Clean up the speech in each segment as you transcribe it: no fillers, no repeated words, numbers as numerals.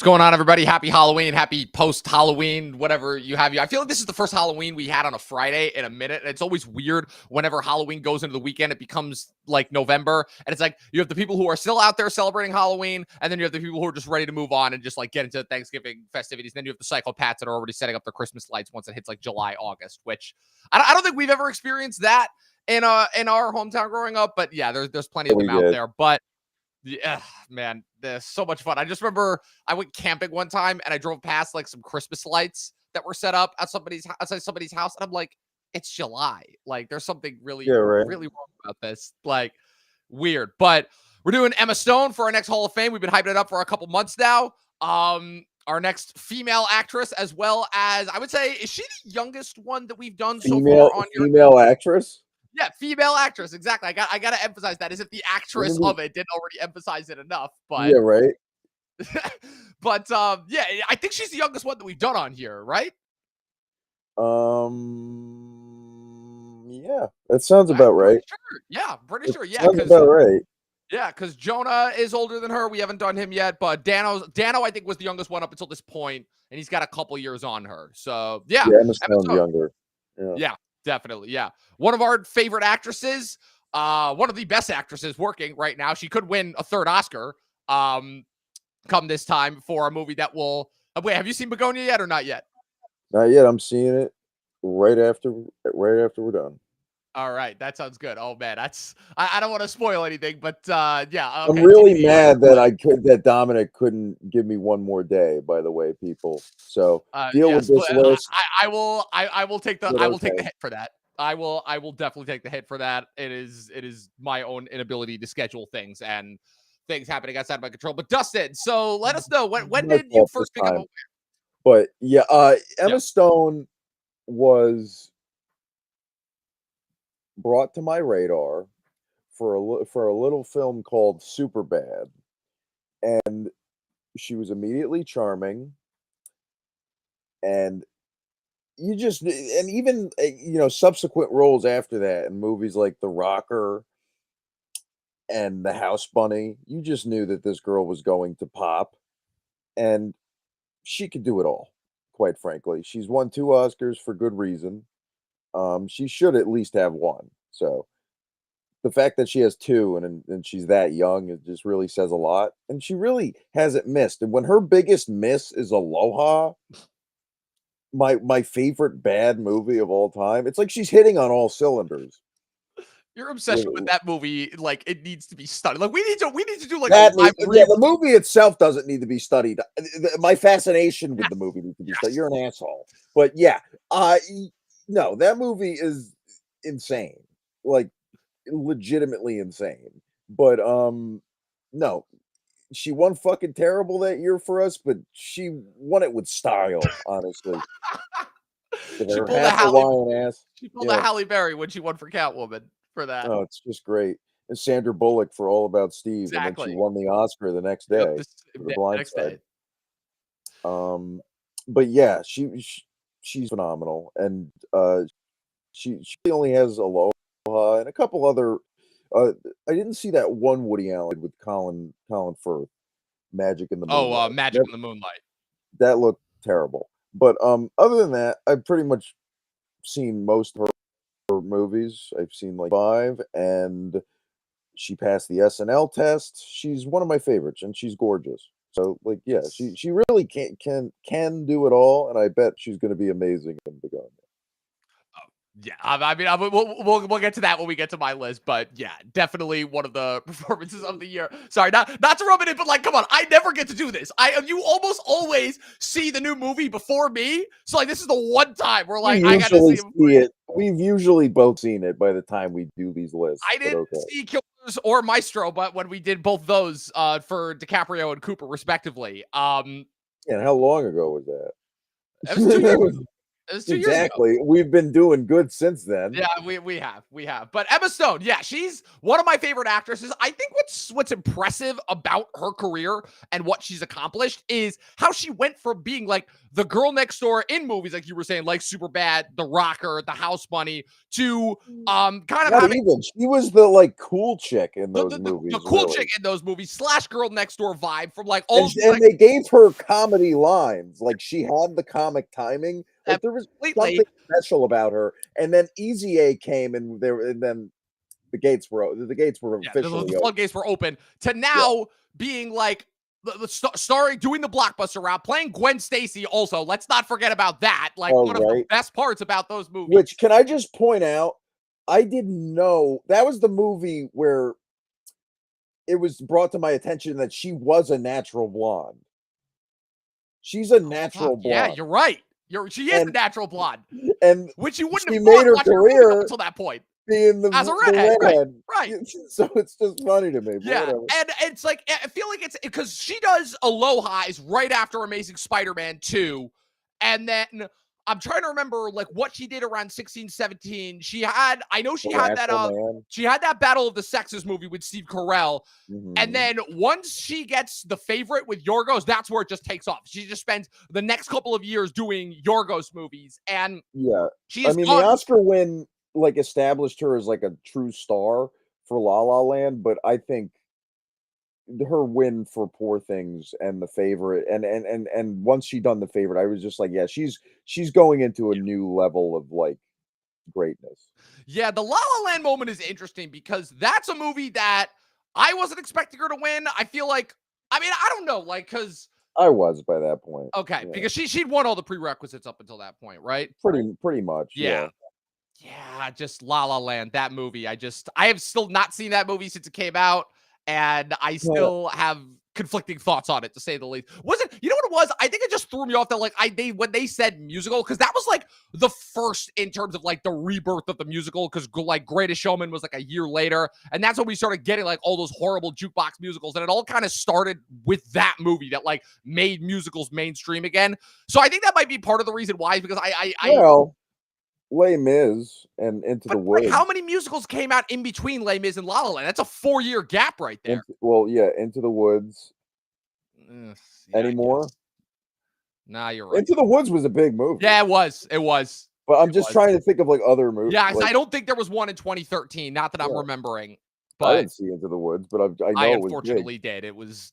What's going on, everybody? Happy Halloween, happy post-Halloween, whatever you have. I feel like this is the first Halloween we had on a Friday in a minute. And it's always weird whenever Halloween goes into the weekend. It becomes like November. And it's like you have the people who are still out there celebrating Halloween. And then you have the people who are just ready to move on and just like get into Thanksgiving festivities. And then you have the psychopaths that are already setting up their Christmas lights once it hits like July, August, which I don't think we've ever experienced that in our hometown growing up. But yeah, there's plenty of them out there. But yeah, man, there's so much fun. I just remember I went camping one time and I drove past like some Christmas lights that were set up at outside somebody's house, and I'm like, it's July. Like, there's something really wrong about this. Like, weird. But we're doing Emma Stone for our next Hall of Fame. We've been hyping it up for a couple months now. Our next female actress, as well as I would say, is she the youngest one that we've done so far on your female actress? Yeah, female actress. Exactly. I got to emphasize that. As if the actress of it didn't already emphasize it enough. But yeah, right. but yeah, I think she's the youngest one that we've done on here, right? Yeah, that sounds about right. Sure. Yeah, pretty sure. Yeah, sounds about right. Yeah, because Jonah is older than her. We haven't done him yet, but Dano, I think, was the youngest one up until this point, and he's got a couple years on her. So yeah, Emma Stone's younger. Yeah, definitely. Yeah, one of our favorite actresses, one of the best actresses working right now. She could win a third Oscar. Come this time for a movie that will. Wait, have you seen Begonia yet or not yet? Not yet. I'm seeing it right after we're done. All right, that sounds good. Oh man, I don't want to spoil anything, but yeah. Okay, I'm really mad that Dominic couldn't give me one more day. By the way, people. So deal with this list. I will take the hit for that. I will definitely take the hit for that. It is my own inability to schedule things and things happening outside of my control. But Dustin, so let us know when did you first pick up? But yeah, Emma Stone was brought to my radar for a little film called Superbad, and she was immediately charming, and even subsequent roles after that in movies like The Rocker and The House Bunny, you just knew that this girl was going to pop, and she could do it all. Quite frankly, she's won 2 Oscars for good reason. She should at least have 1. So the fact that she has 2 and she's that young, it just really says a lot. And she really hasn't missed. And when her biggest miss is Aloha, my favorite bad movie of all time, it's like she's hitting on all cylinders. Your obsession with that movie, like, it needs to be studied. Like, we need to do like that. The movie itself doesn't need to be studied. My fascination with the movie needs to be studied. You're an asshole, but yeah, no, that movie is insane, like legitimately insane. But no, she won fucking terrible that year for us, but she won it with style, honestly. She pulled a Halle Berry when she won for Catwoman. For that. Oh, it's just great. And Sandra Bullock for All About Steve. Exactly. And then she won the Oscar the next day for The Blind Side. But yeah, she's phenomenal. And she only has Aloha and a couple other I didn't see that one Woody Allen with Colin Firth, Magic in the Moonlight. Magic in the Moonlight. That looked terrible. But other than that, I've pretty much seen most of her movies. I've seen like 5, and she passed the SNL test. She's one of my favorites, and she's gorgeous. So like, yeah, she really can do it all, and I bet she's going to be amazing in Begonia. Yeah, I mean, we'll get to that when we get to my list, but yeah, definitely one of the performances of the year. Sorry, not to rub it in, but like, come on, I never get to do this. You almost always see the new movie before me, so like, this is the one time where like I got to see it. We've usually both seen it by the time we do these lists. I didn't see Killers or Maestro, but when we did both those for DiCaprio and Cooper respectively. And how long ago was that? It was 2 years. It was 2 years ago. Exactly. We've been doing good since then. Yeah, we have. But Emma Stone, yeah, she's one of my favorite actresses. I think what's impressive about her career and what she's accomplished is how she went from being like the girl next door in movies, like you were saying, like Superbad, The Rocker, The House Bunny, to kind of Not having even. She was the like cool chick in the, those the, the, movies. the cool really. chick in those movies slash girl next door vibe from like all And, of these, and like they gave her comedy lines. Like she had the comic timing. Like there was completely. something special about her. And then Easy A came, and then the gates were Yeah, officially the open. floodgates were open to now being like starring, doing the blockbuster route, playing Gwen Stacy. Also, let's not forget about that. Like Oh, one of the right. best parts about those movies. Which can I just point out? I didn't know that was the movie where it was brought to my attention that she was a natural blonde. She's a Oh, fuck. natural Yeah, blonde. you're right. She is a And natural blonde, and which you wouldn't she have made thought her watching her movies up career until that point. being As a the redhead, right? redhead. Right. So it's just funny to me, but Yeah, whatever. and it's like I feel like it's because she does Aloha is right after Amazing Spider-Man 2, and then I'm trying to remember like what she did around 16, 17. I know The she had that Natural Man. she had that Battle of the Sexes movie with Steve Carell, and Mhm. then once she gets The Favorite with Yorgos, that's where it just takes off. She just spends the next couple of years doing Yorgos movies, and Yeah. she I is mean, the gone. Oscar win, like, established her as, like, a true star for La La Land, but I think her win for Poor Things and The Favorite and once she done The Favorite, I was just like, "Yeah, she's going into a new level of, like, greatness." Yeah, the La La Land moment is interesting because that's a movie that I wasn't expecting her to win. I feel like, I mean, I don't know, like, because I was by that point. okay, Yeah. because she'd won all the prerequisites up until that point, right? Pretty much, Yeah, yeah. yeah, just La La Land, that movie. I have still not seen that movie since it came out, and I still have conflicting thoughts on it, to say the least. Was it? You know what it was? I think it just threw me off that like when they said musical, because that was like the first in terms of like the rebirth of the musical, because like Greatest Showman was like a year later, and that's when we started getting like all those horrible jukebox musicals, and it all kind of started with that movie that like made musicals mainstream again. So I think that might be part of the reason why, because Well, Les Mis and Into the but like, how Woods. many musicals came out in between Les Mis and La La Land? That's a 4-year gap right there. Into the Woods. Yeah, I Anymore? guess. Nah, you're right. Into the Woods was a big movie. Yeah, it was. It was. But I'm It just was. trying to think of, like, other movies. Yeah, Like, I don't think there was one in 2013. Not that I'm yeah, remembering, I but didn't see Into the Woods, but I I know it was big. unfortunately did. It was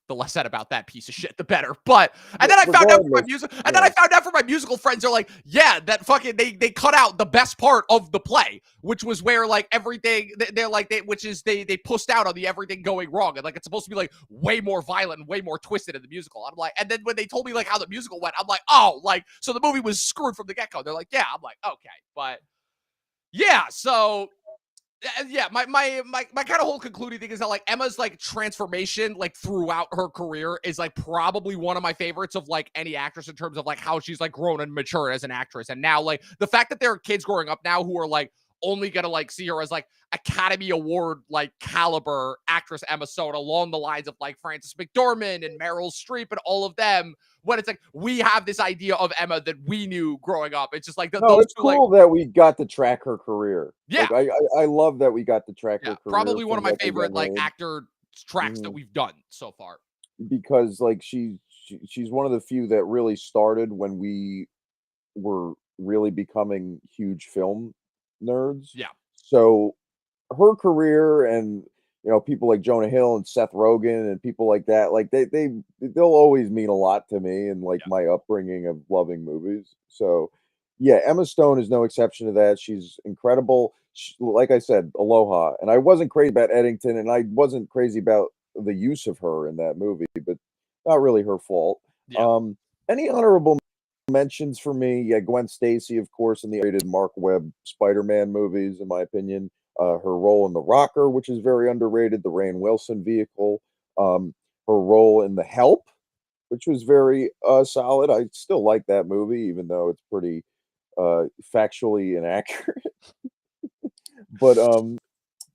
the less said about that piece of shit, the better. But and Yeah, then I found out from my regardless, music, and yeah. then I found out from my musical friends, they're like, yeah, that fucking they cut out the best part of the play, which was where like everything they're like they pushed out on the everything going wrong, and like it's supposed to be like way more violent and way more twisted in the musical. I'm like, and then when they told me like how the musical went, I'm like, oh, like so the movie was screwed from the get go. They're like, yeah, I'm like, okay, but yeah, so yeah, my kind of whole concluding thing is that like Emma's like transformation like throughout her career is like probably one of my favorites of like any actress in terms of like how she's like grown and matured as an actress. And now like the fact that there are kids growing up now who are like only gonna like see her as like Academy Award like caliber actress Emma Stone, along the lines of like Frances McDormand and Meryl Streep and all of them, when it's like we have this idea of Emma that we knew growing up. It's just like No, those it's two, like, cool that we got to track her career. yeah, Like, I love that we got to track yeah, her career probably one of from, my like, a favorite young like age. actor tracks that Mhm. we've done so far. Because, like, she's one of the few that really started when we were really becoming huge film nerds. Yeah, So her career and people like Jonah Hill and Seth Rogen and people like that, like they'll always mean a lot to me and like yeah, my upbringing of loving movies. So yeah, Emma Stone is no exception to that. She's incredible. Like I said, Aloha, and I wasn't crazy about Eddington, and I wasn't crazy about the use of her in that movie, but not really her fault. yeah. Um, any honorable mentions for me? Yeah, Gwen Stacy, of course, in the rated Mark Webb Spider-Man movies, in my opinion. Her role in The Rocker, which is very underrated, the Rainn Wilson vehicle. Her role in The Help, which was very solid. I still like that movie, even though it's pretty factually inaccurate. But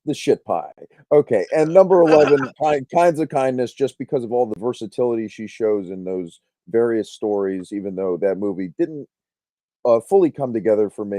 the shit pie. Okay, and number 11, Kinds of Kindness, just because of all the versatility she shows in those various stories, even though that movie didn't fully come together for me,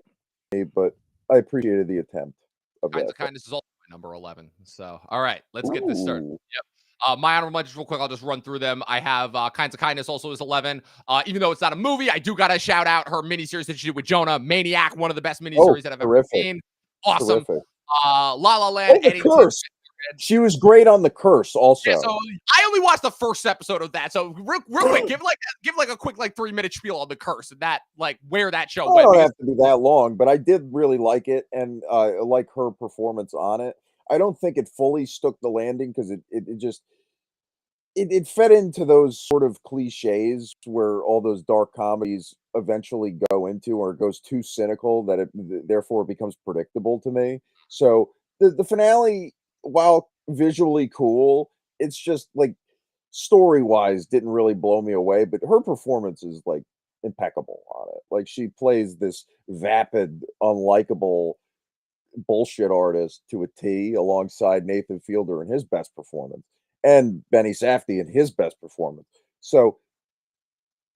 but I appreciated the attempt of Kinds that of Kindness is also my number 11. So, all right, let's get this started. Ooh. Yep. My honorable mentions, real quick. I'll just run through them. I have Kinds of Kindness also is 11. Even though it's not a movie, I do gotta shout out her miniseries that she did with Jonah, Maniac, one of the best Oh, miniseries that I've ever terrific, seen. Awesome. terrific. La La Land, Oh, The Eddington. Curse. She was great on The Curse Yeah, also. so I only watched the first episode of that. So real quick, give like a quick like 3-minute spiel on The Curse and that like where that show I went don't because have to be that long, but I did really like it, and like her performance on it. I don't think it fully stuck the landing because it just it fed into those sort of cliches where all those dark comedies eventually go into, or it goes too cynical that therefore becomes predictable to me. So the finale, while visually cool, it's just like story wise didn't really blow me away, but her performance is like impeccable on it. Like she plays this vapid, unlikable bullshit artist to a T alongside Nathan Fielder in his best performance and Benny Safdie in his best performance. So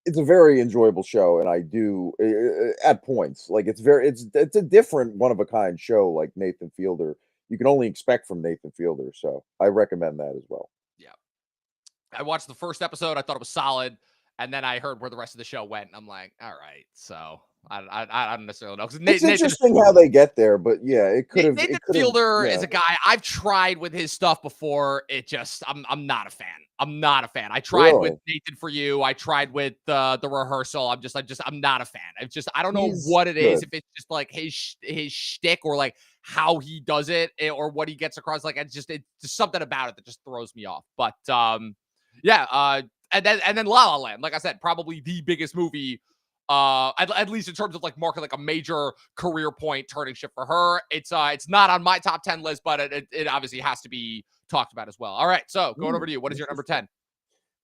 it's a very enjoyable show, and I do at points like it's a different one of a kind show like Nathan Fielder. You can only expect from Nathan Fielder, so I recommend that as well. yeah. I watched the first episode. I thought it was solid, and then I heard where the rest of the show went. And I'm like, all right. So I don't necessarily know because It's Nathan interesting how they get there, but yeah, Nathan it could have Fielder yeah. is a guy I've tried with his stuff before. It just I'm not a fan. I'm not a fan. I tried with Really. Nathan for You. I tried with the rehearsal. I'm not a fan. I don't know He's what it is. good. If it's just like his shtick or like how he does it or what he gets across. Like it's just something about it that just throws me off. But yeah. And then La La Land. Like I said, probably the biggest movie at least in terms of like marking like a major career point turning ship for her. It's not on my top 10 list, but it obviously has to be talked about as well. All right, so going over to you. What is your number Interesting.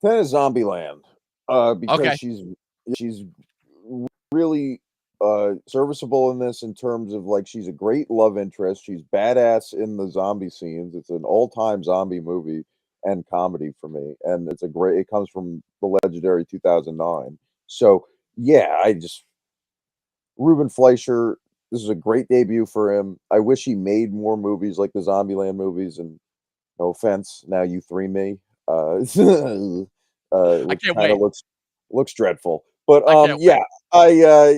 10? 10 is Zombieland, because Okay. she's really, serviceable in this in terms of, like, she's a great love interest, she's badass in the zombie scenes, it's an all-time zombie movie and comedy for me, and it comes from the legendary 2009. So, yeah, Ruben Fleischer, this is a great debut for him. I wish he made more movies like the Zombieland movies, and no offense, now you three me. I Which can't kind of wait. looks dreadful. But I can't yeah, wait. I uh,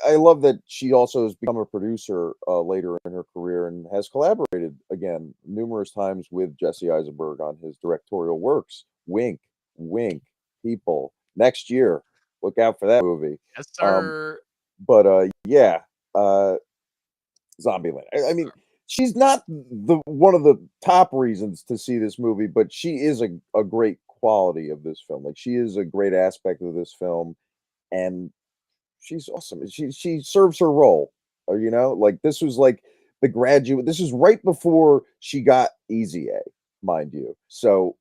I love that she also has become a producer later in her career and has collaborated again numerous times with Jesse Eisenberg on his directorial works. Wink, wink, people. Next year, look out for that movie. Yes, Um, sir. but yeah, uh, Zombieland. I mean, she's not the one of the top reasons to see this movie, but she is a great quality of this film. Like she is a great aspect of this film, and she's awesome. She serves her role. Like this was like The Graduate. This is right before she got Easy A, mind you. So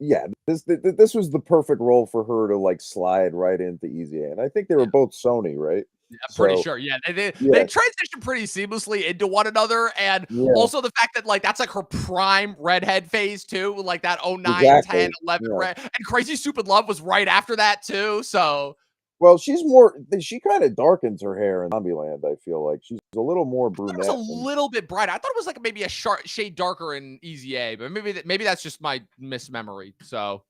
yeah, this was the perfect role for her to like slide right into Easy A, and I think they were Yeah. both Sony, right? I'm pretty So sure. Yeah, they yeah, transition pretty seamlessly into one another, and yeah, also the fact that like that's like her prime redhead phase too, like that 09, 10, exactly. 11 Yeah. red, and Crazy Stupid Love was right after that too. So Well, she kinda darkens her hair in Zombieland, I feel like. She's a little more I thought it was a brunette and little bit brighter. I thought it was like maybe a shade darker in Easy A, but maybe that's just my mismemory. So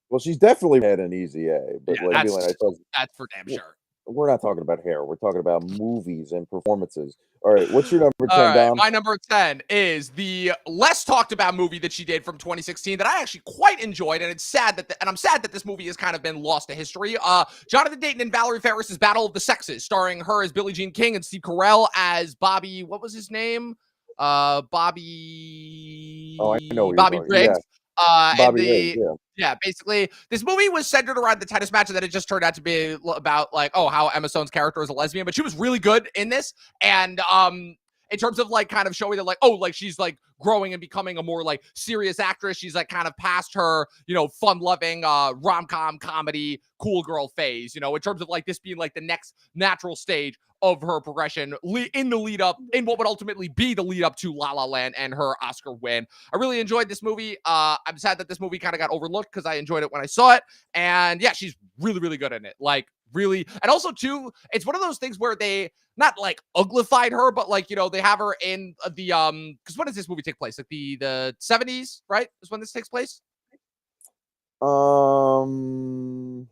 well, she's definitely had an Easy A, but, yeah, like, Zombieland, I thought that's for damn w sure. we're not talking about hair, we're talking about movies and performances. Alright, what's your number All 10, right, Dom? my number 10 is the less talked about movie that she did from 2016 that I actually quite enjoyed, and it's sad that I'm sad that this movie has kind of been lost to history. Jonathan Dayton and Valerie Ferris's Battle of the Sexes, starring her as Billie Jean King and Steve Carell as Bobby. What was his name? Oh, I know what you're Bobby talking yeah, Briggs. And Bobby Riggs, yeah. yeah, basically, this movie was centered around the tennis match, and then it just turned out to be about like, oh, how Emma Stone's character is a lesbian, but she was really good in this, and in terms of like kind of showing that like, oh, like she's like growing and becoming a more like serious actress. She's like kind of past her, fun loving rom-com comedy cool girl phase, in terms of like this being like the next natural stage of her progression in the lead up in what would ultimately be the lead up to La La Land and her Oscar win. I really enjoyed this movie. I'm sad that this movie kind of got overlooked because I enjoyed it when I saw it. And yeah, she's really, really good in it. Like really, and also too, it's one of those things where they not like uglified her, but like, you know, they have her in the because when does this movie take place? Like the 70s, right? Is when this takes place. Um,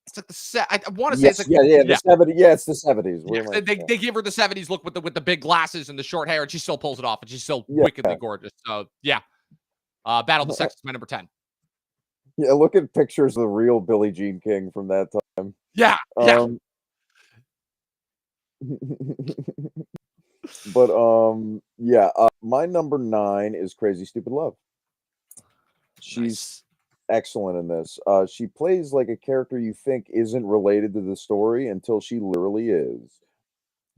It's like I want to say it's yes, like yeah, yeah. the 70s. Yeah, it's the 70s. Yeah, Where am I? Yeah. they give her the 70s look with the big glasses and the short hair, and she still pulls it off, and she's still Yeah. wickedly gorgeous. So yeah, Battle of the Sexes, my number 10. Yeah, look at pictures of the real Billie Jean King from that time. Yeah, yeah. Um, but yeah, my number 9 is Crazy Stupid Love. She's Nice. excellent in this. She plays like a character you think isn't related to the story until she literally is.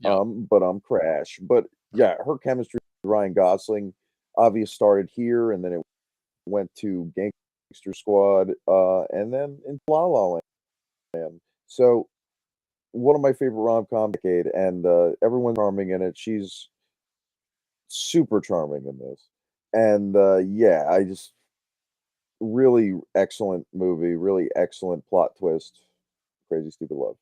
Yep. But Crash. But yeah, her chemistry with Ryan Gosling obviously started here, and then it went to Gangster Squad, and then in La La Land. So one of my favorite rom-com decade, and everyone's charming in it. She's super charming in this, and yeah, I just really excellent movie, really excellent plot twist. Crazy Stupid Love.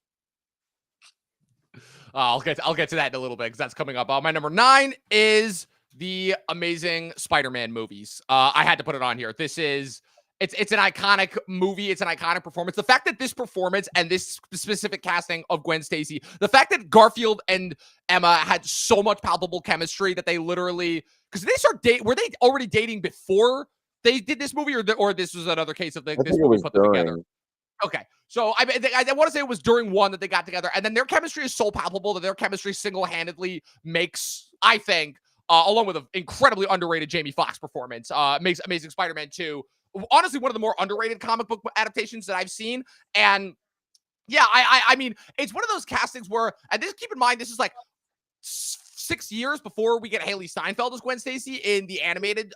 I'll get to that in a little bit because that's coming up. My number 9 is the Amazing Spider-Man movies. I had to put it on here. This is it's an iconic movie. It's an iconic performance. The fact that this performance and this specific casting of Gwen Stacy, the fact that Garfield and Emma had so much palpable chemistry that they literally, because they start were they already dating before they did this movie, or this was another case of like I this think it movie was put them together? during. Okay, so I want to say it was during one that they got together, and then their chemistry is so palpable that their chemistry single-handedly makes, I think, along with an incredibly underrated Jamie Foxx performance, makes Amazing Spider-Man 2 honestly one of the more underrated comic book adaptations that I've seen. And yeah, I mean, it's one of those castings where, and this, keep in mind, this is like 6 years before we get Haley Steinfeld as Gwen Stacy in the animated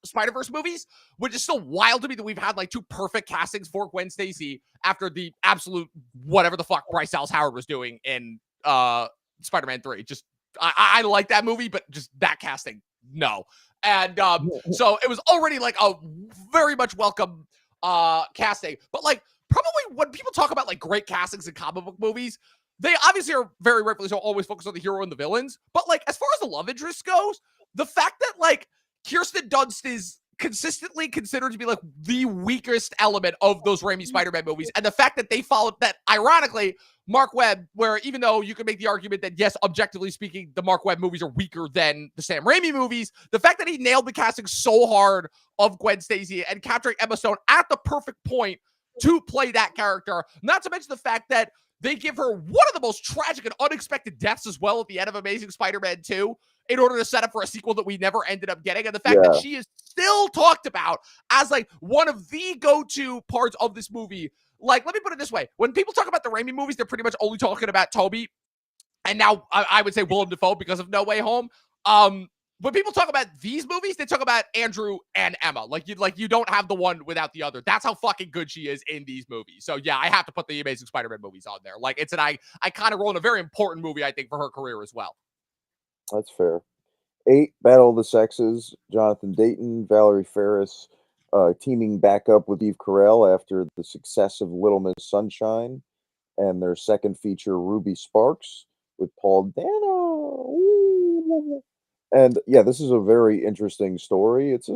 Spider-Verse movies, which is still wild to me that we've had like 2 perfect castings for Gwen Stacy after the absolute whatever the fuck Bryce Dallas Howard was doing in Spider-Man 3. Just I like that movie, but just that casting, no. And so it was already like a very much welcome casting. But like, probably when people talk about like great castings in comic book movies, they obviously are very rightfully so always focused on the hero and the villains. But like, as far as the love interest goes, the fact that like Kirsten Dunst is consistently considered to be like the weakest element of those Raimi Spider-Man movies, and the fact that they followed that, ironically, Mark Webb, where even though you can make the argument that yes, objectively speaking, the Mark Webb movies are weaker than the Sam Raimi movies, the fact that he nailed the casting so hard of Gwen Stacy and capturing Emma Stone at the perfect point to play that character, not to mention the fact that they give her one of the most tragic and unexpected deaths as well at the end of Amazing Spider-Man 2 in order to set up for a sequel that we never ended up getting. And the fact that she is still talked about as like one of the go-to parts of this movie. Like, let me put it this way. When people talk about the Raimi movies, they're pretty much only talking about Tobey. And now I would say Willem Dafoe because of No Way Home. When people talk about these movies, they talk about Andrew and Emma. Like you don't have the one without the other. That's how fucking good she is in these movies. So yeah, I have to put the Amazing Spider-Man movies on there. Like, it's an iconic role in a very important movie, I think, for her career as well. That's fair. 8, Battle of the Sexes, Jonathan Dayton, Valerie Faris, teaming back up with Eve Carell after the success of Little Miss Sunshine, and their second feature, Ruby Sparks, with Paul Dano. Ooh. And yeah, this is a very interesting story. It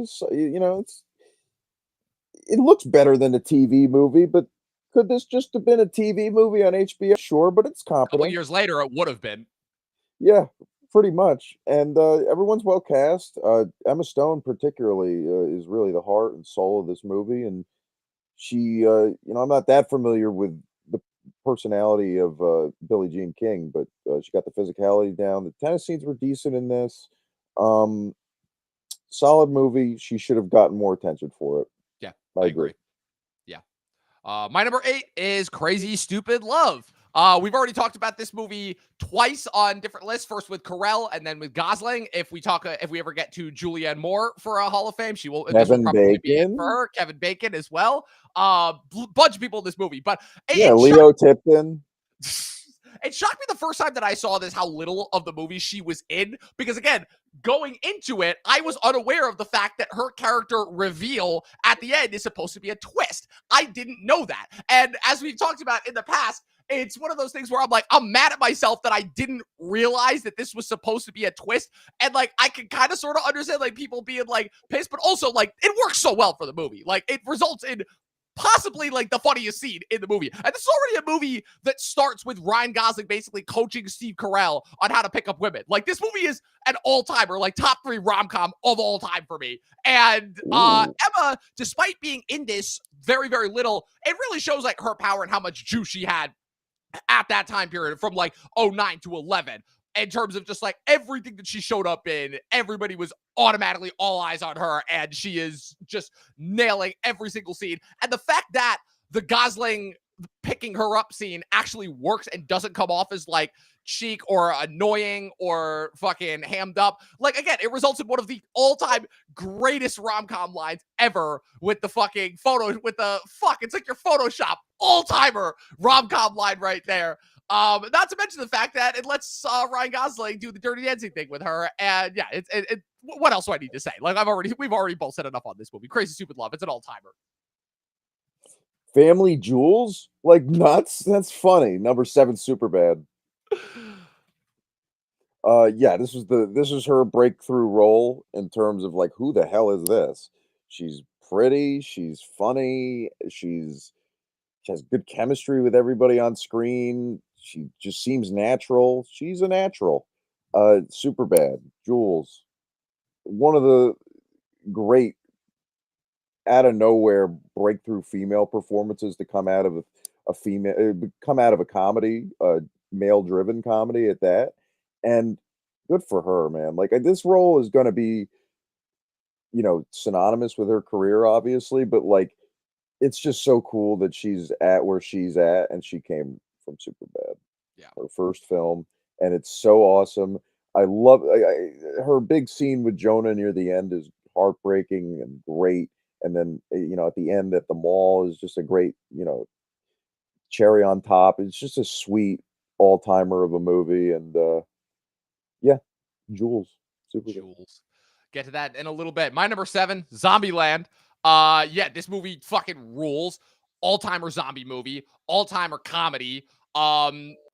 looks better than a TV movie, but could this just have been a TV movie on HBO? Sure, but it's A couple competent. years later, it would have been. Yeah, pretty much. And everyone's well cast. Emma Stone, particularly, is really the heart and soul of this movie. And she, I'm not that familiar with the personality of Billie Jean King, but she got the physicality down. The tennis scenes were decent in this. Solid movie. She should have gotten more attention for it. Yeah, I agree. Yeah. My number 8 is Crazy Stupid Love. We've already talked about this movie twice on different lists. First with Carell, and then with Gosling. If we ever get to Julianne Moore for a Hall of Fame, this will probably be it for her. Kevin Bacon as well. Bunch of people in this movie, but Leo Tipton. it shocked me the first time that I saw this how little of the movie she was in. Because again, going into it, I was unaware of the fact that her character reveal at the end is supposed to be a twist. I didn't know that. And as we've talked about in the past, it's one of those things where I'm like, I'm mad at myself that I didn't realize that this was supposed to be a twist. And like, I can kind of sort of understand like people being like pissed, but also like it works so well for the movie. Like it results in possibly like the funniest scene in the movie. And this is already a movie that starts with Ryan Gosling basically coaching Steve Carell on how to pick up women. Like this movie is an all-timer, like top 3 rom-com of all time for me. And Emma, despite being in this very, very little, it really shows like her power and how much juice she had at that time period from like 09 to 11 in terms of just like everything that she showed up in. Everybody was automatically all eyes on her, and she is just nailing every single scene. And the fact that the Gosling picking her up scene actually works and doesn't come off as like cheek or annoying or fucking hammed up. Like, again, it results in one of the all-time greatest rom-com lines ever with the fucking photo, with the it's like your Photoshop all-timer rom-com line right there. Not to mention the fact that it lets Ryan Gosling do the dirty dancing thing with her. And yeah, what else do I need to say? Like we've already both said enough on this movie. Crazy Stupid Love. It's an all-timer. Family Jewels, like nuts. That's funny. Number 7, Superbad. Yeah, this is her breakthrough role in terms of like, who the hell is this? She's pretty, she's funny, she has good chemistry with everybody on screen. She just seems natural. She's a natural. Superbad, Jules, one of the great out of nowhere breakthrough female performances to come out of a comedy, male driven comedy at that. And good for her, man. Like this role is going to be, synonymous with her career, obviously, but like it's just so cool that she's at where she's at, and she came from Superbad, Yeah. her first film, and it's so awesome. I love her big scene with Jonah near the end is heartbreaking and great. And then, at the end at the mall is just a great, cherry on top. It's just a sweet all-timer of a movie. And yeah, Jules. Super good. Jules. Get to that in a little bit. My number 7, Zombieland. Yeah, this movie fucking rules. All-timer zombie movie, all-timer comedy.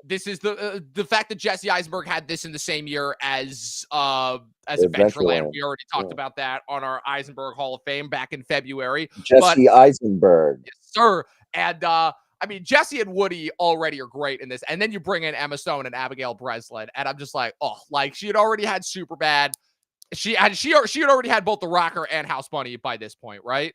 This is the fact that Jesse Eisenberg had this in the same year as Adventureland. We already talked about that on our Eisenberg Hall of Fame back in February. Jesse Eisenberg. Yes, sir. And I mean, Jesse and Woody already are great in this. And then you bring in Emma Stone and Abigail Breslin, and I'm just like, oh, like she had already had Superbad. She had already had both The Rocker and House Bunny by this point, right?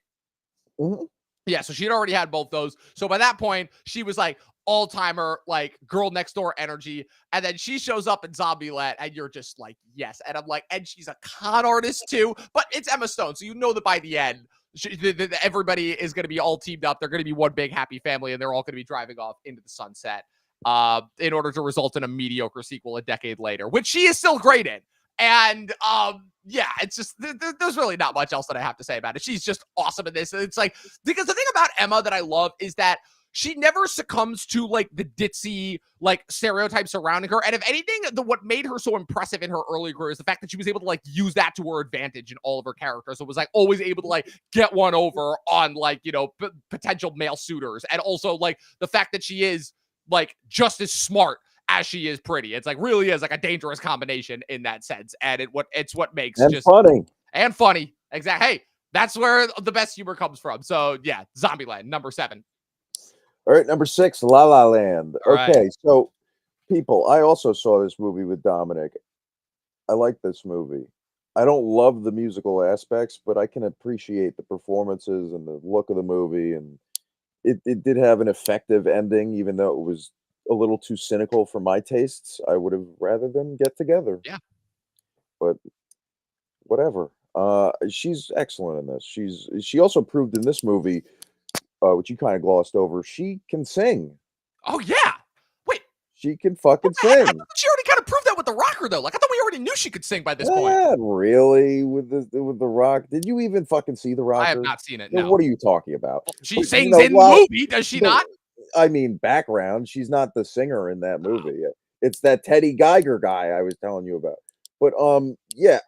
Mm-hmm. Yeah, so she had already had both those. So by that point, she was like all-timer, like girl next door energy. And then she shows up in Zombieland, and you're just like, yes. And I'm like, and she's a con artist too, but it's Emma Stone. So you know that by the end, everybody is going to be all teamed up. They're going to be one big happy family, and they're all going to be driving off into the sunset in order to result in a mediocre sequel a decade later, which she is still great in. And yeah, it's just there's really not much else that I have to say about it. She's just awesome in this. It's like, because the thing about Emma that I love is that she never succumbs to like the ditzy like stereotypes surrounding her. And if anything, what made her so impressive in her early career is the fact that she was able to like use that to her advantage in all of her characters. So it was like always able to like get one over on like, potential male suitors. And also like the fact that she is like just as smart as she is pretty. It's like really is like a dangerous combination in that sense. And it's what makes and just funny. Exactly. Hey, that's where the best humor comes from. So yeah, Zombieland, number 7. All right, number 6, La La Land. All okay, right. So people, I also saw this movie with Dominic. I like this movie. I don't love the musical aspects, but I can appreciate the performances and the look of the movie. And it did have an effective ending, even though it was a little too cynical for my tastes. I would have rather them get together. Yeah. But whatever. She's excellent in this. She also proved in this movie, which you kind of glossed over, she can sing. Oh yeah. Wait. She can fucking sing. I thought she already kind of proved that with The Rocker though. Like I thought we already knew she could sing by this point. Not really with the Rock. Did you even fucking see The Rocker? I have not seen it. No. What are you talking about? Well, she sings in the movie, does she not? I mean, background. She's not the singer in that movie. It's that Teddy Geiger guy I was telling you about. But yeah,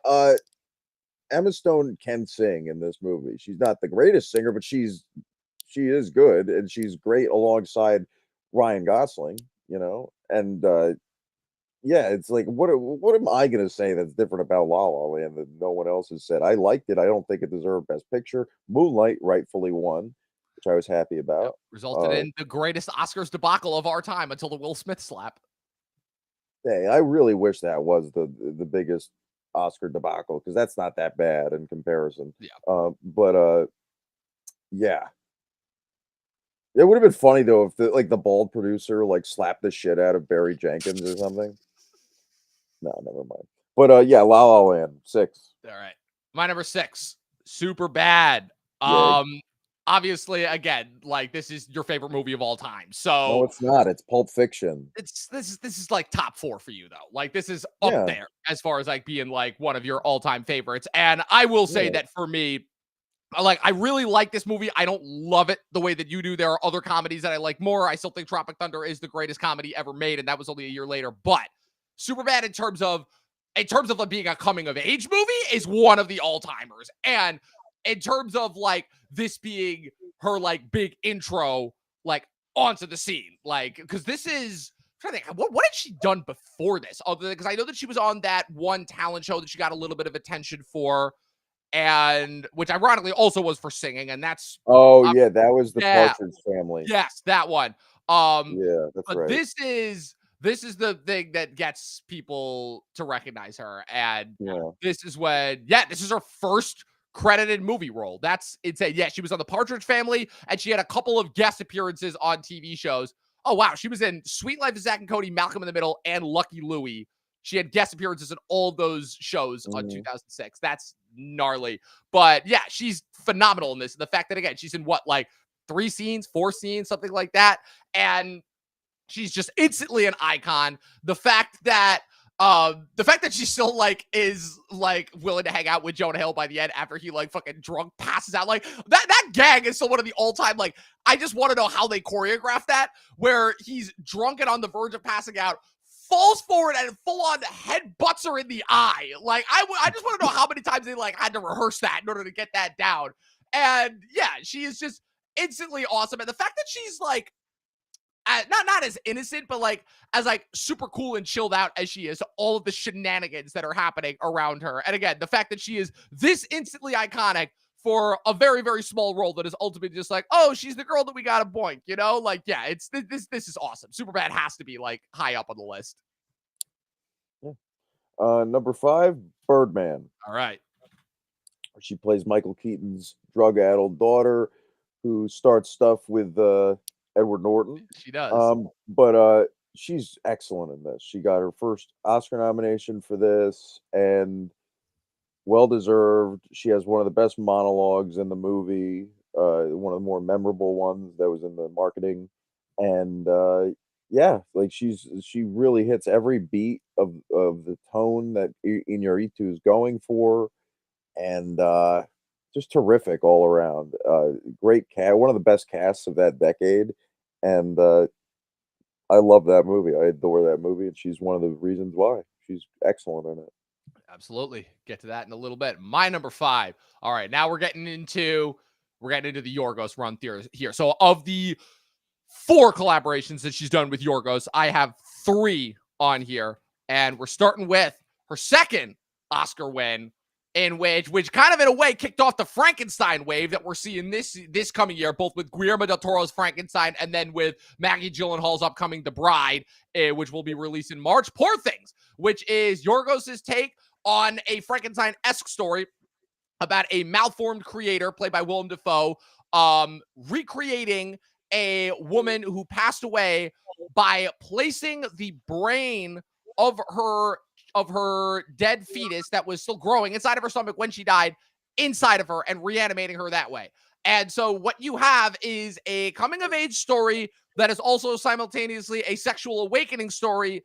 Emma Stone can sing in this movie. She's not the greatest singer, but she is good, and she's great alongside Ryan Gosling. And yeah, it's like what am I gonna say that's different about La La Land that no one else has said? I liked it. I don't think it deserved Best Picture. Moonlight rightfully won, which I was happy Yep. about. Resulted in the greatest Oscars debacle of our time until the Will Smith slap. Hey, I really wish that was the biggest Oscar debacle because that's not that bad in comparison. Yeah. But yeah, it would have been funny though if the bald producer like slapped the shit out of Barry Jenkins or something. No, never mind. But yeah, La La Land 6. All right. My number 6, Super Bad. Yeah. Obviously, again, like this is your favorite movie of all time. No, So it's not. It's Pulp Fiction. this is like top 4 for you though. Like this is up Yeah. there as far as like being like one of your all-time favorites. And I will say Yeah. that for me, like I really like this movie. I don't love it the way that you do. There are other comedies that I like more. I still think Tropic Thunder is the greatest comedy ever made, and that was only a year later. But Superbad, in terms of like being a coming of age movie, is one of the all timers. And in terms of like this being her like big intro, like onto the scene, like because this is. I'm trying to think, what had she done before this? Other because I know that she was on that one talent show that she got a little bit of attention for, and which ironically also was for singing, and that's Oh yeah, that was the yeah, Partridge Family. yes, that one. Yeah, that's But right. this is the thing that gets people to recognize her, and Yeah. this is when this is her first credited movie role. That's insane. Yeah, she was on the Partridge Family, and she had a couple of guest appearances on TV shows. Oh wow, she was in Sweet Life of Zack and Cody, Malcolm in the Middle, and Lucky Louie. She had guest appearances in all those shows on Mhm. 2006. That's gnarly. But yeah, she's phenomenal in this. The fact that again, she's in what, like 3 scenes, 4 scenes, something like that. And she's just instantly an icon. The fact that she still like is like willing to hang out with Jonah Hill by the end after he like fucking drunk passes out, like that gag is still one of the all-time, like I just want to know how they choreograph that, where he's drunk and on the verge of passing out, falls forward and full on head butts her in the eye. Like I just want to know how many times they like had to rehearse that in order to get that down. And yeah, she is just instantly awesome. And the fact that she's like not as innocent, but like as like super cool and chilled out as she is, all of the shenanigans that are happening around her. And again, the fact that she is this instantly iconic for a very, very small role that is ultimately just like, oh, she's the girl that we got to boink, you know? Like, yeah, it's this is awesome. Superbad has to be like high up on the list. Yeah. Number 5, Birdman. All right. She plays Michael Keaton's drug-addled daughter who starts stuff with Edward Norton. She does. But she's excellent in this. She got her first Oscar nomination for this, and well deserved. She has one of the best monologues in the movie, one of the more memorable ones that was in the marketing, and yeah, like she really hits every beat of the tone that Inarritu is going for, and just terrific all around. Great cast, one of the best casts of that decade, and I love that movie. I adore that movie, and she's one of the reasons why. She's excellent in it. Absolutely. Get to that in a little bit. My number 5. All right, now we're getting into the Yorgos run here. So of the 4 collaborations that she's done with Yorgos, I have 3 on here, and we're starting with her second Oscar win, in which kind of in a way kicked off the Frankenstein wave that we're seeing this coming year, both with Guillermo del Toro's Frankenstein and then with Maggie Gyllenhaal's upcoming The Bride, which will be released in March. Poor Things, which is Yorgos's take on a Frankenstein-esque story about a malformed creator played by Willem Dafoe, recreating a woman who passed away by placing the brain of her dead fetus that was still growing inside of her stomach when she died inside of her and reanimating her that way. And so what you have is a coming of age story that is also simultaneously a sexual awakening story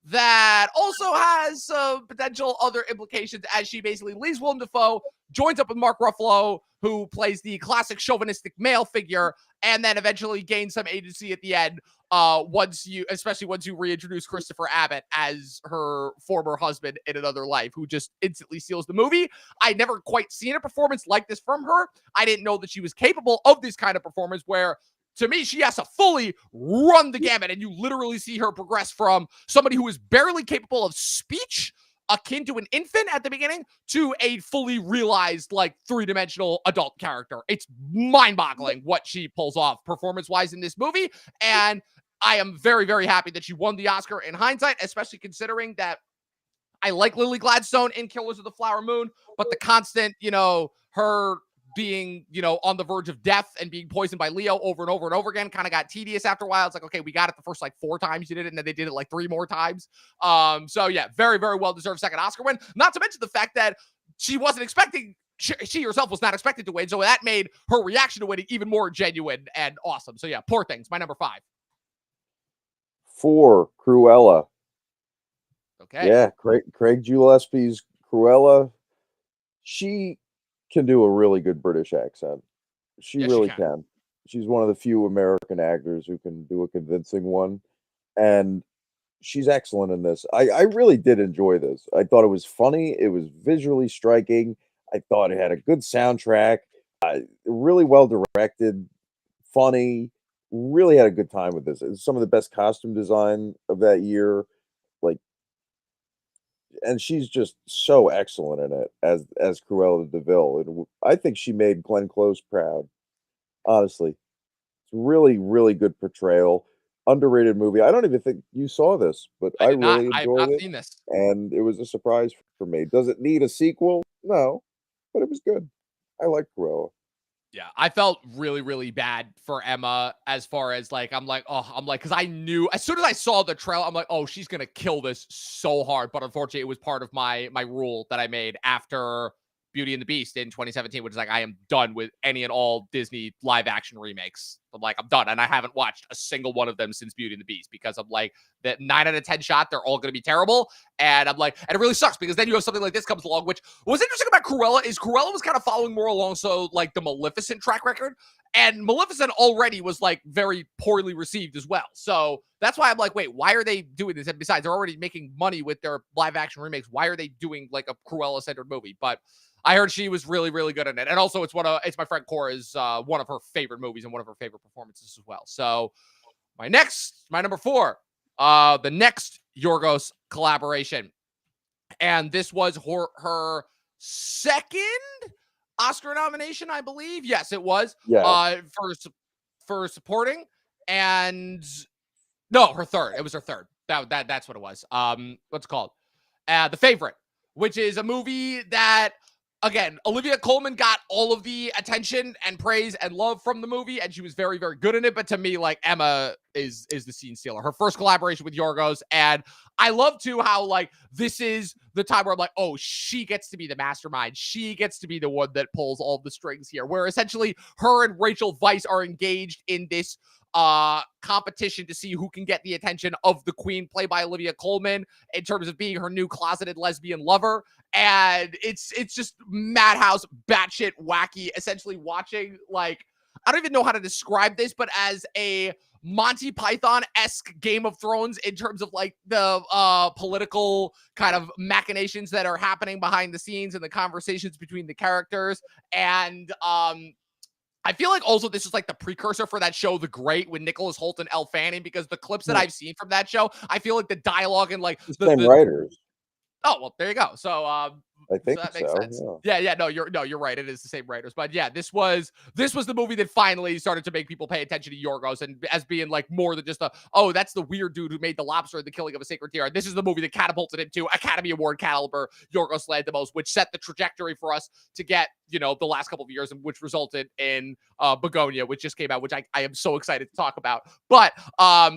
that also has potential other implications, as she basically leaves Willem Dafoe, joins up with Mark Ruffalo, who plays the classic chauvinistic male figure, and then eventually gains some agency at the end. Especially once you reintroduce Christopher Abbott as her former husband in another life, who just instantly steals the movie. I never quite seen a performance like this from her. I didn't know that she was capable of this kind of performance where, to me, she has to fully run the gamut, and you literally see her progress from somebody who is barely capable of speech, akin to an infant at the beginning, to a fully realized, like, three-dimensional adult character. It's mind-boggling what she pulls off performance-wise in this movie, and I am very, very happy that she won the Oscar in hindsight, especially considering that I like Lily Gladstone in Killers of the Flower Moon, but the constant, her being, on the verge of death and being poisoned by Leo over and over and over again kind of got tedious after a while. It's like, okay, we got it the first like 4 times you did it, and then they did it like 3 more times. So yeah, very, very well deserved second Oscar win. Not to mention the fact that she wasn't expecting, she herself was not expected to win, so that made her reaction to winning even more genuine and awesome. So yeah, Poor Things, my number 5. 4, Cruella. Okay. Yeah, Craig Gillespie's Cruella. She can do a really good British accent. She Yes, really she can. can. She's one of the few American actors who can do a convincing one, and she's excellent in this. I really did enjoy this. I thought it was funny. It was visually striking. I thought it had a good soundtrack. Really well directed, funny. Really had a good time with this. It's some of the best costume design of that year. Like, and she's just so excellent in it as Cruella de Vil. I think she made Glenn Close proud. Honestly, it's really, really good portrayal. Underrated movie. I don't even think you saw this, but I I did not. really I have enjoyed not it, seen this. and it was a surprise for me. Does it need a sequel? No, but it was good. I like Cruella. Yeah, I felt really, really bad for Emma as far as like, because I knew as soon as I saw the trailer, I'm like, oh, she's gonna kill this so hard. But unfortunately, it was part of my rule that I made after Beauty and the Beast in 2017, which is like, I am done with any and all Disney live action remakes. I'm done. And I haven't watched a single one of them since Beauty and the Beast because I'm like, that 9 out of 10 shot, they're all going to be terrible. And I'm like, and it really sucks because then you have something like this comes along, which was interesting about Cruella is Cruella was kind of following more along. So like the Maleficent track record, and Maleficent already was like very poorly received as well. So that's why I'm like, wait, why are they doing this? And besides, they're already making money with their live action remakes. Why are they doing like a Cruella centered movie? But I heard she was really, really good in it. And also it's my friend Cora's one of her favorite movies and one of her favorite performances as well. So my number 4, the next Yorgos collaboration. And this was her second Oscar nomination, I believe. Yes, it was. Yeah, For supporting. And no, her third. It was her third. That's what it was. What's it called? The Favorite, which is a movie that, again, Olivia Colman got all of the attention and praise and love from the movie, and she was very, very good in it. But to me, like, Emma is the scene stealer. Her first collaboration with Yorgos, and I love too how like this is the time where I'm like, oh, she gets to be the mastermind. She gets to be the one that pulls all the strings here. Where essentially her and Rachel Weisz are engaged in this competition to see who can get the attention of the queen, played by Olivia Colman, in terms of being her new closeted lesbian lover. And it's just madhouse, batshit wacky, essentially watching, like, I don't even know how to describe this, but as a Monty Python-esque Game of Thrones in terms of like the political kind of machinations that are happening behind the scenes and the conversations between the characters. And I feel like also this is like the precursor for that show, The Great, with Nicholas Hoult and Elle Fanning, because the clips that I've seen from that show, I feel like the dialogue and like the same writers. Oh, well, there you go. So I think that makes sense. so. Yeah. No, you're right. It is the same writers. But yeah, this was the movie that finally started to make people pay attention to Yorgos, and as being like more than just that's the weird dude who made The Lobster and The Killing of a Sacred Deer. This is the movie that catapulted him to Academy Award caliber Yorgos Lanthimos, which set the trajectory for us to get, the last couple of years, and which resulted in Begonia, which just came out, which I am so excited to talk about. But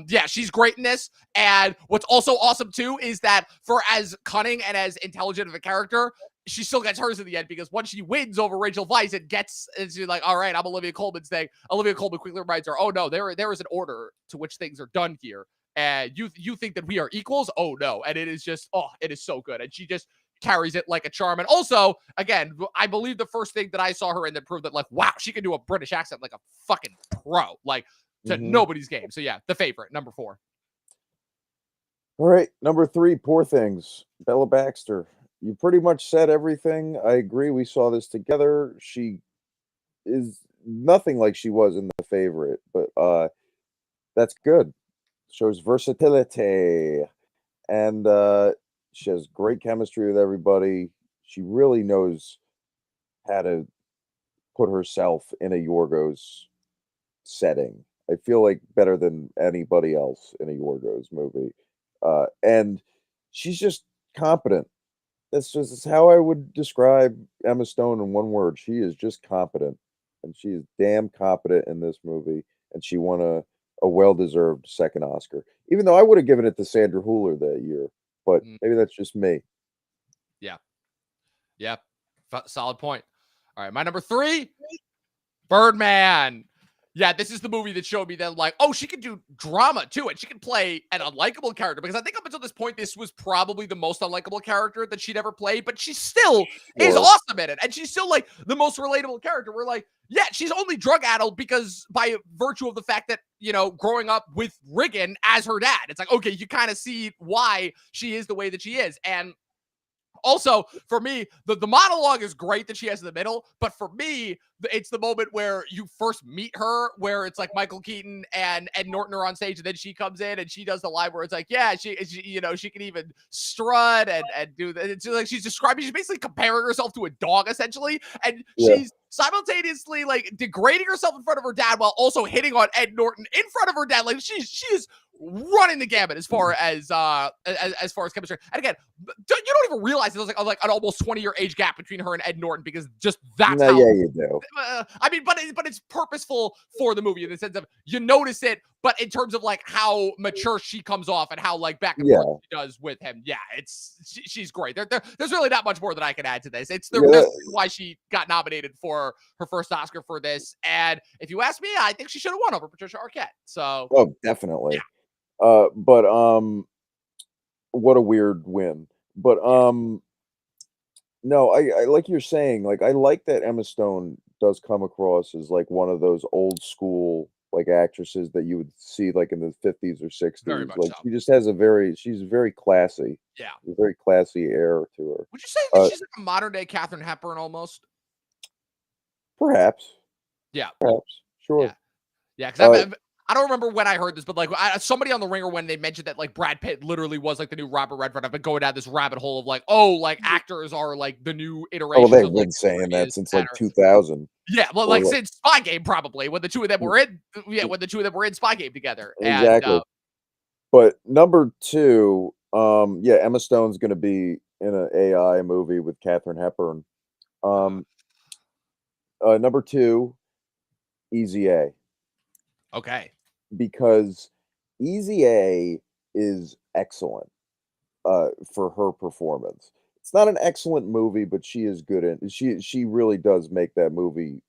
yeah, she's great in this. And what's also awesome too is that for as cunning and as intelligent of a character, she still gets hers in the end, because once she wins over Rachel Weisz, it's like, all right, I'm Olivia Colman's thing. Olivia Colman quickly reminds her, oh no, there is an order to which things are done here. And you think that we are equals? Oh no. And it is just, it is so good. And she just carries it like a charm. And also, again, I believe the first thing that I saw her in that proved that, like, wow, she can do a British accent like a fucking pro, like to Mhm. nobody's game. So yeah, the favorite, number 4. All right, number 3, Poor Things, Bella Baxter. You pretty much said everything. I agree. We saw this together. She is nothing like she was in The Favorite, but that's good. Shows versatility, and she has great chemistry with everybody. She really knows how to put herself in a Yorgos setting. I feel like better than anybody else in a Yorgos movie. And she's just competent. That's how I would describe Emma Stone in one word. She is just competent, and she is damn competent in this movie. And she won a well-deserved second Oscar, even though I would have given it to Sandra Hüller that year. But Mm, maybe that's just me. yeah, yeah, solid point. All right, my number 3, Birdman. Yeah, this is the movie that showed me that, like, oh, she could do drama too, and she could play an unlikable character. Because I think up until this point, this was probably the most unlikable character that she'd ever played, but she still is Sure. awesome in it, and she's still like the most relatable character. We're like, yeah, she's only drug addled because by virtue of the fact that, you know, growing up with Riggin as her dad, it's like, okay, you kind of see why she is the way that she is. And also, for me, the monologue is great that she has in the middle, but for me, it's the moment where you first meet her, where it's like Michael Keaton and Ed Norton are on stage, and then she comes in and she does the line where it's like, yeah, she you know, she can even strut and do that. It's like she's describing, she's basically comparing herself to a dog essentially, and Yeah. she's simultaneously like degrading herself in front of her dad while also hitting on Ed Norton in front of her dad. Like she's running the gamut as far as far as chemistry. And again, you don't even realize there's like an almost 20-year age gap between her and Ed Norton, because just that's No, how. yeah, you do. I mean, but it's purposeful for the movie in the sense of you notice it, but in terms of like how mature she comes off and how like back and forth Yeah. she does with him, yeah, she's great. There's really not much more that I can add to this. There's Yeah. why she got nominated for her first Oscar for this, and if you ask me, I think she should have won over Patricia Arquette. So Oh, definitely. yeah, But what a weird win. But yeah, no, I like you're saying, like I like that Emma Stone does come across as like one of those old school like actresses that you would see like in the 50s or very 60s. much Like so. she just has she's very classy, Yeah. a very classy air to her. Would you say that Uh she's like a modern day Katharine Hepburn almost? Perhaps, Yeah. perhaps, Yeah. sure. Yeah, because Uh I don't remember when I heard this, but like somebody on the Ringer when they mentioned that like Brad Pitt literally was like the new Robert Redford. I've been going down this rabbit hole of like, oh, like actors are like the new oh, iterations they've of like been who saying it that is since that like are. 2000 Yeah, well, or like like since Spy Game probably when the two of them were in. Yeah, when the two of them were in Spy Game together, and exactly. But number 2, yeah, Emma Stone's gonna be in an AI movie with Katharine Hepburn. uh, Um, number 2, Easy A, okay, because Easy A is excellent, for her performance. It's not an excellent movie, but she is good in she really does make that movie,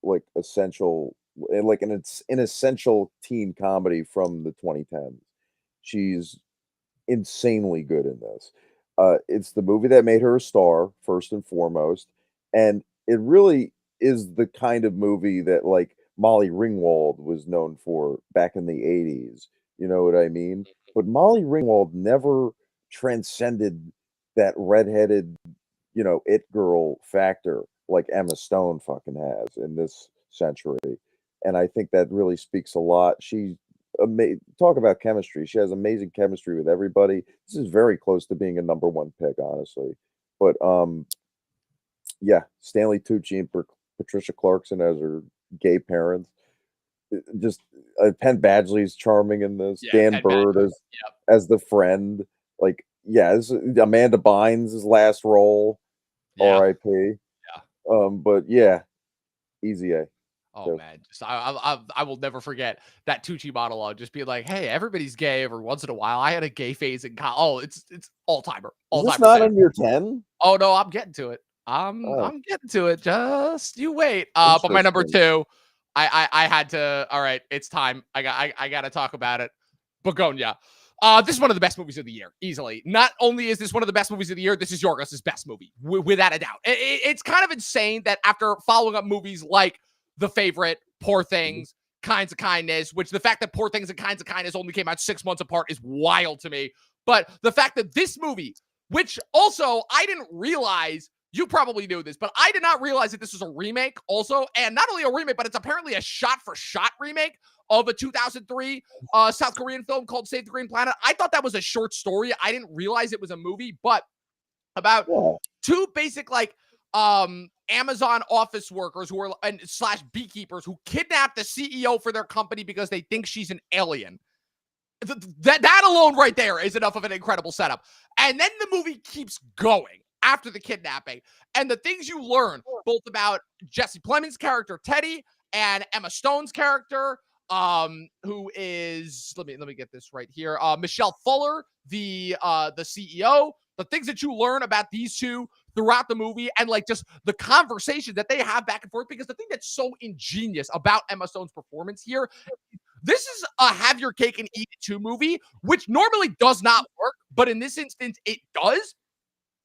like, essential like, an essential teen comedy from the 2010s. She's insanely good in this. It's the movie that made her a star, first and foremost, and it really is the kind of movie that, like, Molly Ringwald was known for back in the '80s, you know what I mean? But Molly Ringwald never transcended that redheaded, it girl factor like Emma Stone fucking has in this century, and I think that really speaks a lot. Talk about chemistry. She has amazing chemistry with everybody. This is very close to being a number 1 pick, honestly. But, yeah, Stanley Tucci and Patricia Clarkson as her gay parents. Just, Penn Badgley's charming in this. yeah, Dan Penn Badgley. Bird Yep. as the friend. Like, yeah, this is Amanda Bynes' last role, Yeah. RIP. Yeah. But yeah, Easy A. Oh So, man, just I will never forget that Tucci monologue. Just be like, "Hey, everybody's gay every once in a while. I had a gay phase in college. Oh, it's is all this timer not status. on your 10? Oh no, I'm getting to it. Oh, I'm getting to it. Just you wait. But my number interesting. 2, I had to. All right, it's time. I got to talk about it. Begonia. This is one of the best movies of the year, easily. Not only is this one of the best movies of the year, this is Yorgos' best movie, without a doubt. It's kind of insane that after following up movies like The Favorite, Poor Things, Kinds of Kindness, which the fact that Poor Things and Kinds of Kindness only came out 6 months apart is wild to me. But the fact that this movie, which also I didn't realize, you probably knew this, but I did not realize that this was a remake also. And not only a remake, but it's apparently a shot-for-shot remake of a 2003 South Korean film called Save the Green Planet. I thought that was a short story. I didn't realize it was a movie, but about two basic Amazon office workers who are and slash beekeepers who kidnap the CEO for their company because they think she's an alien. That alone right there is enough of an incredible setup. And then the movie keeps going after the kidnapping. And the things you learn both about Jesse Plemons' character, Teddy, and Emma Stone's character, who is, let me get this right here. Michelle Fuller, the CEO, the things that you learn about these two throughout the movie and like just the conversation that they have back and forth, because the thing that's so ingenious about Emma Stone's performance here, this is a have your cake and eat it too movie, which normally does not work, but in this instance, it does.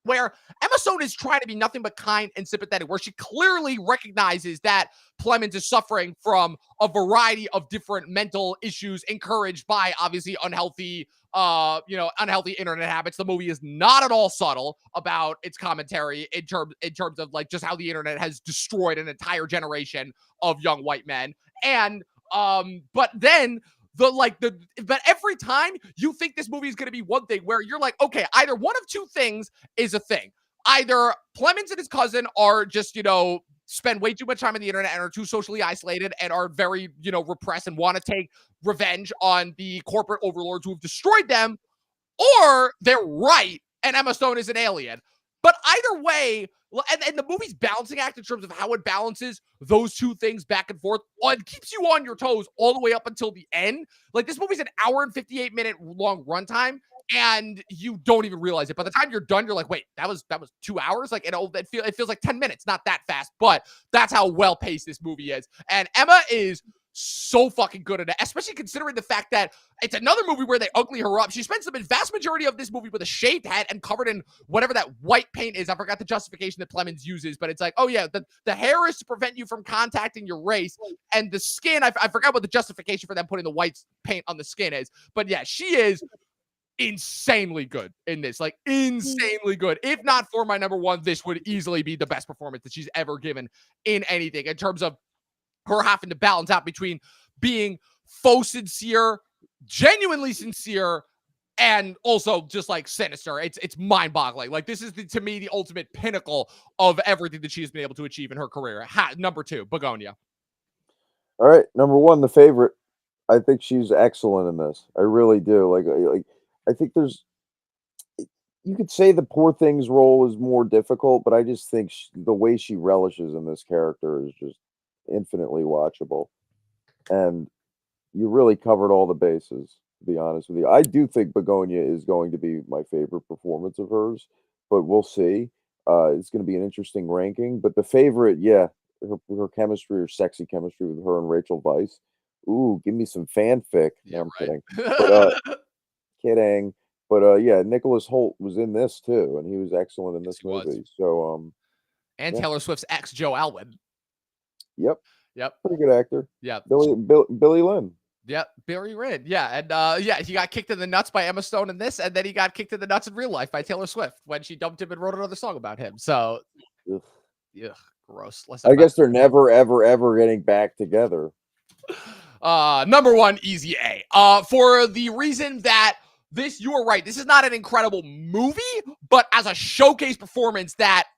Where Emma Stone is trying to be nothing but kind and sympathetic, where she clearly recognizes that Plemons is suffering from a variety of different mental issues encouraged by obviously unhealthy internet habits. The movie is not at all subtle about its commentary in terms of like just how the internet has destroyed an entire generation of young white men. And but then but every time you think this movie is going to be one thing where you're like, okay, either one of two things is a thing. Either Plemons and his cousin are just, spend way too much time on the internet and are too socially isolated and are very, repressed and want to take revenge on the corporate overlords who have destroyed them, or they're right and Emma Stone is an alien. But either way, and the movie's balancing act in terms of how it balances those two things back and forth, it keeps you on your toes all the way up until the end. Like, this movie's an hour and 58-minute long runtime, and you don't even realize it. By the time you're done, you're like, wait, that was 2 hours? Like, it feels like 10 minutes, not that fast, but that's how well-paced this movie is. And Emma is so fucking good at it, especially considering the fact that it's another movie where they ugly her up. She spends the vast majority of this movie with a shaved head and covered in whatever that white paint is. I forgot the justification that Plemons uses, but it's like, oh yeah, the hair is to prevent you from contacting your race, and the skin, I forgot what the justification for them putting the white paint on the skin is, but yeah, she is insanely good in this, like insanely good. If not for my number one, this would easily be the best performance that she's ever given in anything in terms of her having to balance out between being faux sincere, genuinely sincere, and also just like sinister. It's mind-boggling. Like, this is to me the ultimate pinnacle of everything that she has been able to achieve in her career. Number two, Begonia. All right, number one, The Favorite. I think she's excellent in this. I really do. Like I think you could say the Poor Things role is more difficult, but I just think the way she relishes in this character is just infinitely watchable, and you really covered all the bases, to be honest with you. I do think Begonia is going to be my favorite performance of hers, but we'll see. It's going to be an interesting ranking, but The Favorite, yeah, her chemistry, her sexy chemistry with her and Rachel Weisz. Ooh, give me some fanfic. Yeah, No, I'm right. kidding. Kidding. But yeah, Nicholas Hoult was in this too, and he was excellent in Yes, this he was. movie. So And yeah. Taylor Swift's ex, Joe Alwyn. Yep. Yep. Pretty good actor. Yeah. Billy Lynn. Yep, Barry Rin. Yeah, and yeah, he got kicked in the nuts by Emma Stone in this, and then he got kicked in the nuts in real life by Taylor Swift when she dumped him and wrote another song about him. So, Ugh. Gross. I guess they're never, ever, ever getting back together. Number one, easy A. For the reason that you are right. This is not an incredible movie, but as a showcase performance that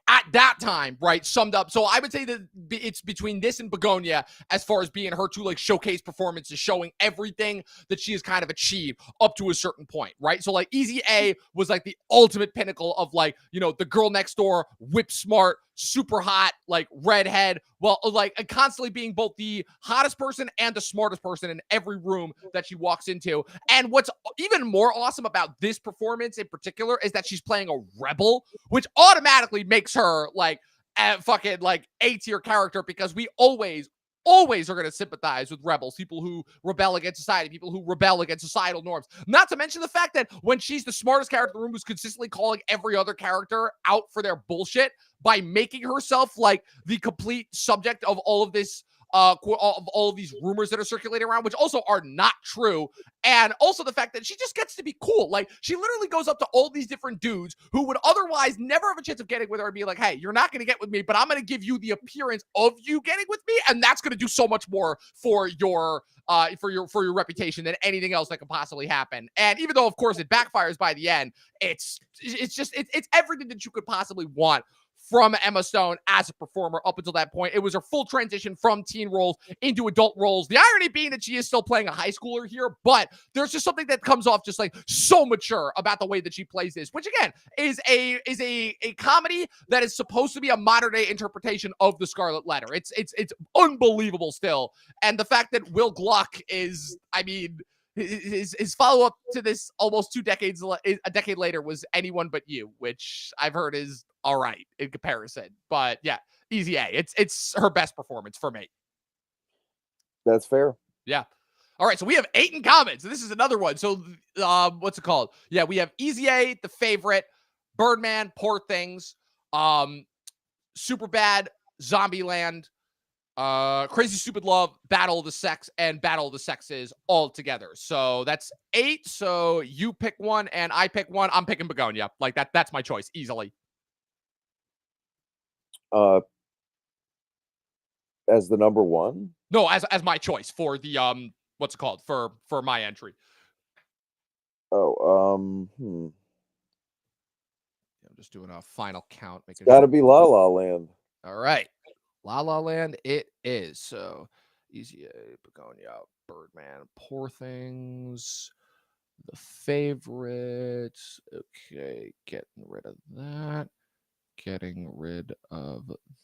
at that time, right, summed up. So I would say that it's between this and Begonia as far as being her two like showcase performances, showing everything that she has kind of achieved up to a certain point, right? So like Easy A was like the ultimate pinnacle of like, the girl next door, whip smart, super hot, like redhead, well, like constantly being both the hottest person and the smartest person in every room that she walks into. And what's even more awesome about this performance in particular is that she's playing a rebel, which automatically makes her like a fucking like A-tier character, because we always always are going to sympathize with rebels, people who rebel against society, people who rebel against societal norms. Not to mention the fact that when she's the smartest character in the room who's consistently calling every other character out for their bullshit by making herself like the complete subject of all of this of all of these rumors that are circulating around, which also are not true. And also the fact that she just gets to be cool. Like, she literally goes up to all these different dudes who would otherwise never have a chance of getting with her and be like, hey, you're not going to get with me, but I'm going to give you the appearance of you getting with me. And that's going to do so much more for your reputation than anything else that could possibly happen. And even though, of course, it backfires by the end, it's everything that you could possibly want from Emma Stone as a performer up until that point. It was her full transition from teen roles into adult roles. The irony being that she is still playing a high schooler here, but there's just something that comes off just like so mature about the way that she plays this, which again is a comedy that is supposed to be a modern day interpretation of The Scarlet Letter. It's unbelievable still. And the fact that Will Gluck is, I mean, his follow-up to this almost a decade later was Anyone But You, which I've heard is all right in comparison. But yeah, Easy A. It's her best performance for me. That's fair. Yeah. All right, so we have 8 in common. So this is another one. So what's it called? Yeah, we have Easy A, The Favorite, Birdman, Poor Things, Superbad, Zombieland, Crazy Stupid Love, Battle of the Sex, and Battle of the Sexes all together. So that's 8. So you pick one and I pick one. I'm picking Begonia. Like that's my choice easily. As the number one? No, as my choice for the what's it called? For my entry. Oh, I'm just doing a final count. It's gotta be La La Land. All right. La La Land it is. So Easy A, Begonia, Birdman, Poor Things, The Favorite. Okay, getting rid of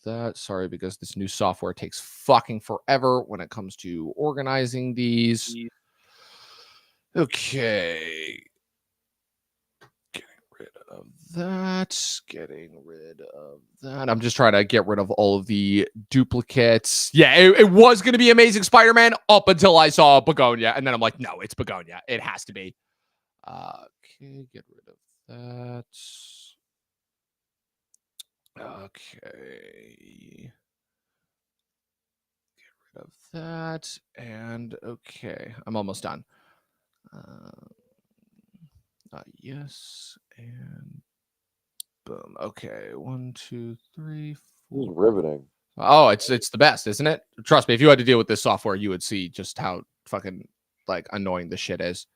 that. Sorry, because this new software takes fucking forever when it comes to organizing these. Okay. Getting rid of that. I'm just trying to get rid of all of the duplicates. Yeah, it was going to be Amazing Spider-Man up until I saw Begonia. And then I'm like, no, it's Begonia. It has to be. Okay, get rid of that. Okay. Get rid of that. And okay, I'm almost done. Yes, and boom. Okay, 1, 2, 3, 4. This is riveting. Oh, it's the best, isn't it? Trust me, if you had to deal with this software, you would see just how fucking like annoying this shit is.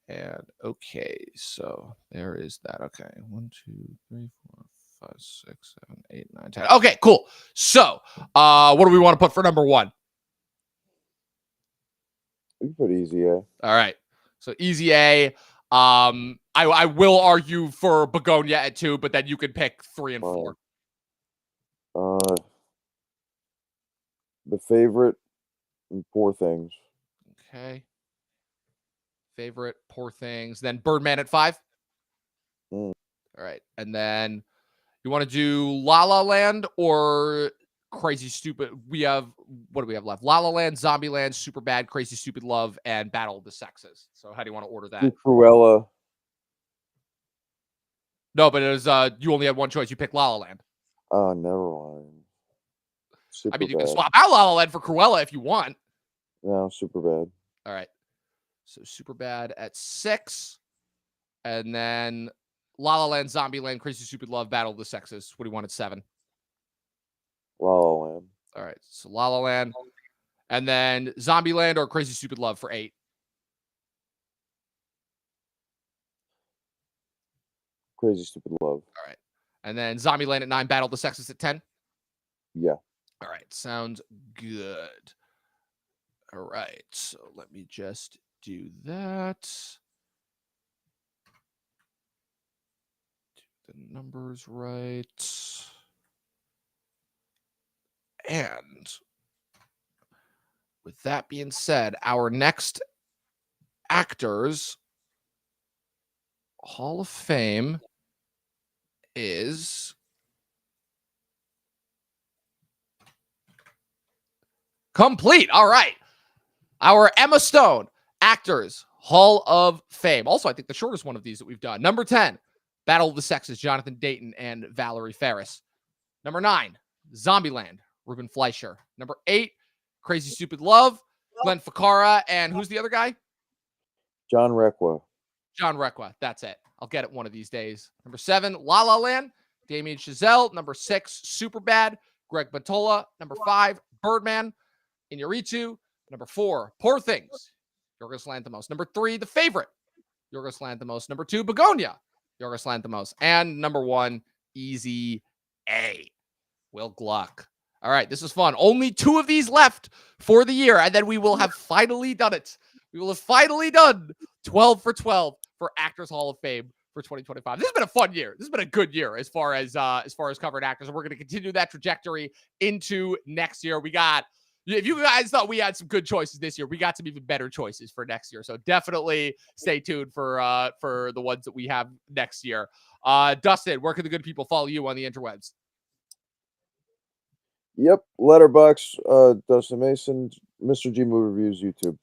And okay, so there is that. Okay, 1, 2, 3, 4, 5, 6, 7, 8, 9, 10. Okay, cool. So, what do we want to put for number 1? We can put Easy A. All right. So Easy A. I will argue for Begonia at 2, but then you can pick 3 and 4. The Favorite and Poor Things. Okay. Favorite, Poor Things. Then Birdman at 5. All right. And then you want to do La La Land or Crazy Stupid? What do we have left? La La Land, Zombieland, Superbad, Crazy Stupid Love, and Battle of the Sexes. So how do you want to order that? Cruella. No, but it was you only had one choice. You picked La La Land. Oh, never mind. I mean, you can swap out La La Land for Cruella if you want. No, Superbad. All right. So Superbad at 6. And then La La Land, Zombieland, Crazy Stupid Love, Battle of the Sexes. What do you want at 7? La La Land. All right. So La La Land. And then Zombieland or Crazy Stupid Love for 8. Crazy Stupid Love. All right. And then Zombieland at 9, Battle of the Sexes at 10. Yeah. All right. Sounds good. All right. So let me just do that. Do the numbers right. And with that being said, our next Actors Hall of Fame is complete. All right. Our Emma Stone Actors Hall of Fame. Also, I think the shortest one of these that we've done. Number 10, Battle of the Sexes, Jonathan Dayton and Valerie Ferris. Number 9, Zombieland, Ruben Fleischer. Number 8, Crazy Stupid Love, Glenn Ficarra, and who's the other guy? John Requa. John Requa. That's it. I'll get it one of these days. Number 7, La La Land, Damien Chazelle. Number 6, Superbad, Greg Batola. Number 5, Birdman, Iñárritu. Number 4, Poor Things, Yorgos Lanthimos. Number 3, The Favorite, Yorgos Lanthimos. Number 2, Begonia, Yorgos Lanthimos. And number 1, Easy A, Will Gluck. All right, this is fun. Only 2 of these left for the year, and then we will have finally done it. We will have finally done 12 for 12 for Actors Hall of Fame for 2025. This has been a fun year. This has been a good year as far as covered actors, and we're going to continue that trajectory into next year. If you guys thought we had some good choices this year, we got some even better choices for next year. So definitely stay tuned for the ones that we have next year. Dustin, where can the good people follow you on the interwebs? Yep, Letterboxd, Dustin Mason, Mr. G Movie Reviews, YouTube.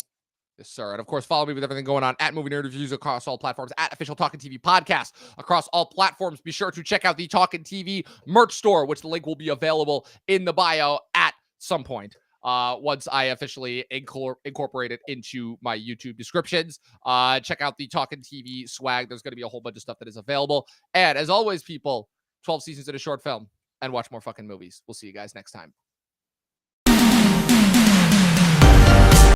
Yes, sir. And of course, follow me with everything going on at Movie Nerd Reviews across all platforms, at Official Talkin' TV Podcast across all platforms. Be sure to check out the Talkin' TV merch store, which the link will be available in the bio at some point. Once I officially incorporate it into my YouTube descriptions. Check out the Talkin' TV swag. There's going to be a whole bunch of stuff that is available. And as always, people, 12 seasons in a short film, and watch more fucking movies. We'll see you guys next time.